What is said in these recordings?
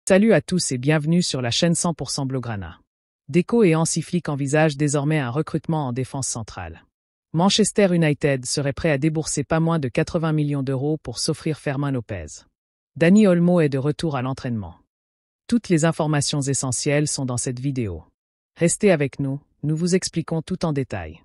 Salut à tous et bienvenue sur la chaîne 100% Blaugrana. Deco et Hansi Flick envisagent désormais un recrutement en défense centrale. Manchester United serait prêt à débourser pas moins de 80 millions d'euros pour s'offrir Fermin Lopez. Dani Olmo est de retour à l'entraînement. Toutes les informations essentielles sont dans cette vidéo. Restez avec nous, nous vous expliquons tout en détail.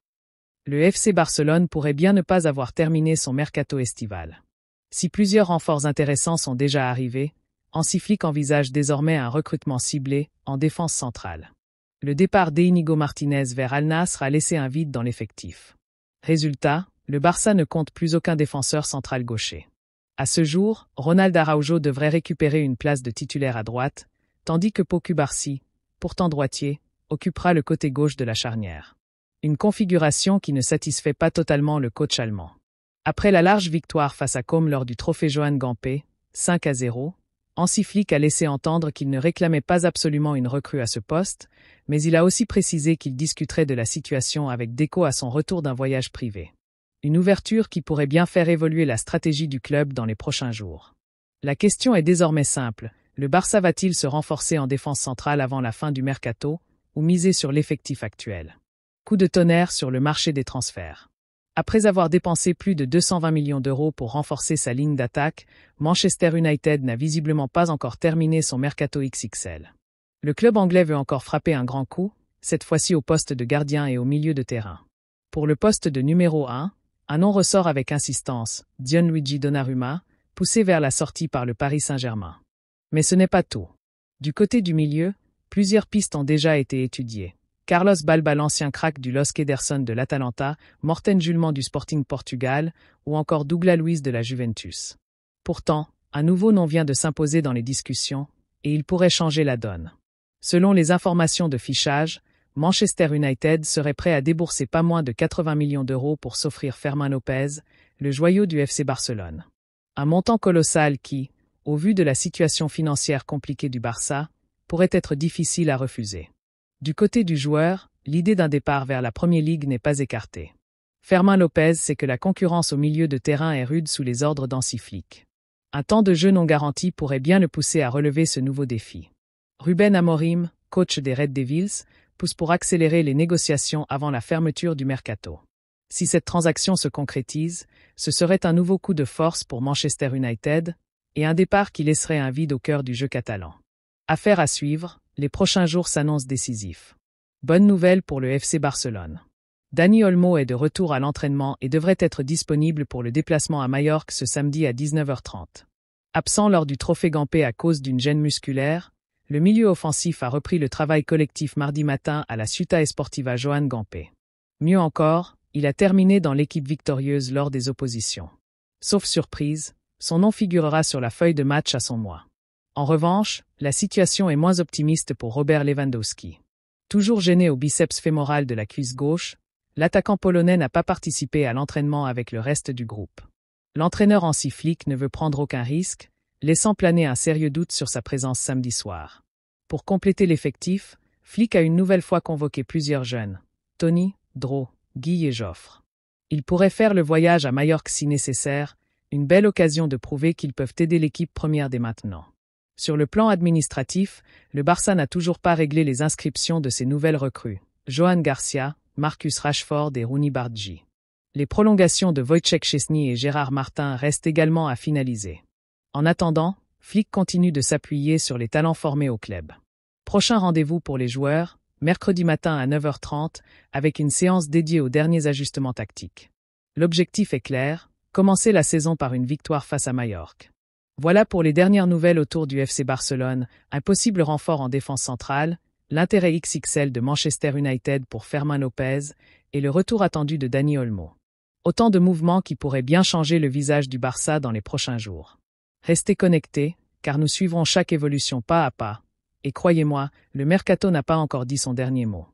Le FC Barcelone pourrait bien ne pas avoir terminé son mercato estival. Si plusieurs renforts intéressants sont déjà arrivés, Hansi Flick envisage désormais un recrutement ciblé en défense centrale. Le départ d'Íñigo Martínez vers Al Nassr a laissé un vide dans l'effectif. Résultat, le Barça ne compte plus aucun défenseur central gaucher. À ce jour, Ronald Araujo devrait récupérer une place de titulaire à droite, tandis que Pau Cubarsí, pourtant droitier, occupera le côté gauche de la charnière. Une configuration qui ne satisfait pas totalement le coach allemand. Après la large victoire face à Côme lors du trophée Johan Gamper, 5-0, Hansi Flick a laissé entendre qu'il ne réclamait pas absolument une recrue à ce poste, mais il a aussi précisé qu'il discuterait de la situation avec Deco à son retour d'un voyage privé. Une ouverture qui pourrait bien faire évoluer la stratégie du club dans les prochains jours. La question est désormais simple, le Barça va-t-il se renforcer en défense centrale avant la fin du mercato, ou miser sur l'effectif actuel? Coup de tonnerre sur le marché des transferts. Après avoir dépensé plus de 220 millions d'euros pour renforcer sa ligne d'attaque, Manchester United n'a visiblement pas encore terminé son mercato XXL. Le club anglais veut encore frapper un grand coup, cette fois-ci au poste de gardien et au milieu de terrain. Pour le poste de numéro 1, un nom ressort avec insistance, Gianluigi Donnarumma, poussé vers la sortie par le Paris Saint-Germain. Mais ce n'est pas tout. Du côté du milieu, plusieurs pistes ont déjà été étudiées. Carlos Balba, l'ancien crack du LOSC Ederson de l'Atalanta, Morten Julman du Sporting Portugal, ou encore Douglas Luiz de la Juventus. Pourtant, un nouveau nom vient de s'imposer dans les discussions, et il pourrait changer la donne. Selon les informations de fichage, Manchester United serait prêt à débourser pas moins de 80 millions d'euros pour s'offrir Fermin Lopez, le joyau du FC Barcelone. Un montant colossal qui, au vu de la situation financière compliquée du Barça, pourrait être difficile à refuser. Du côté du joueur, l'idée d'un départ vers la Premier League n'est pas écartée. Fermin Lopez sait que la concurrence au milieu de terrain est rude sous les ordres d'Hansi Flick. Un temps de jeu non garanti pourrait bien le pousser à relever ce nouveau défi. Ruben Amorim, coach des Red Devils, pousse pour accélérer les négociations avant la fermeture du mercato. Si cette transaction se concrétise, ce serait un nouveau coup de force pour Manchester United, et un départ qui laisserait un vide au cœur du jeu catalan. Affaire à suivre, les prochains jours s'annoncent décisifs. Bonne nouvelle pour le FC Barcelone. Dani Olmo est de retour à l'entraînement et devrait être disponible pour le déplacement à Majorque ce samedi à 19h30. Absent lors du trophée Gamper à cause d'une gêne musculaire, le milieu offensif a repris le travail collectif mardi matin à la Ciutat Esportiva Johan Gamper. Mieux encore, il a terminé dans l'équipe victorieuse lors des oppositions. Sauf surprise, son nom figurera sur la feuille de match à son mois. En revanche, la situation est moins optimiste pour Robert Lewandowski. Toujours gêné au biceps fémoral de la cuisse gauche, l'attaquant polonais n'a pas participé à l'entraînement avec le reste du groupe. L'entraîneur Hansi Flick ne veut prendre aucun risque, laissant planer un sérieux doute sur sa présence samedi soir. Pour compléter l'effectif, Flick a une nouvelle fois convoqué plusieurs jeunes, Tony, Dro, Guy et Joffre. Ils pourraient faire le voyage à Majorque si nécessaire, une belle occasion de prouver qu'ils peuvent aider l'équipe première dès maintenant. Sur le plan administratif, le Barça n'a toujours pas réglé les inscriptions de ses nouvelles recrues, Johan Garcia, Marcus Rashford et Rooney Bardghji. Les prolongations de Wojciech Szczesny et Gérard Martin restent également à finaliser. En attendant, Flick continue de s'appuyer sur les talents formés au club. Prochain rendez-vous pour les joueurs, mercredi matin à 9h30, avec une séance dédiée aux derniers ajustements tactiques. L'objectif est clair, commencer la saison par une victoire face à Majorque. Voilà pour les dernières nouvelles autour du FC Barcelone, un possible renfort en défense centrale, l'intérêt XXL de Manchester United pour Fermin Lopez et le retour attendu de Dani Olmo. Autant de mouvements qui pourraient bien changer le visage du Barça dans les prochains jours. Restez connectés, car nous suivrons chaque évolution pas à pas. Et croyez-moi, le mercato n'a pas encore dit son dernier mot.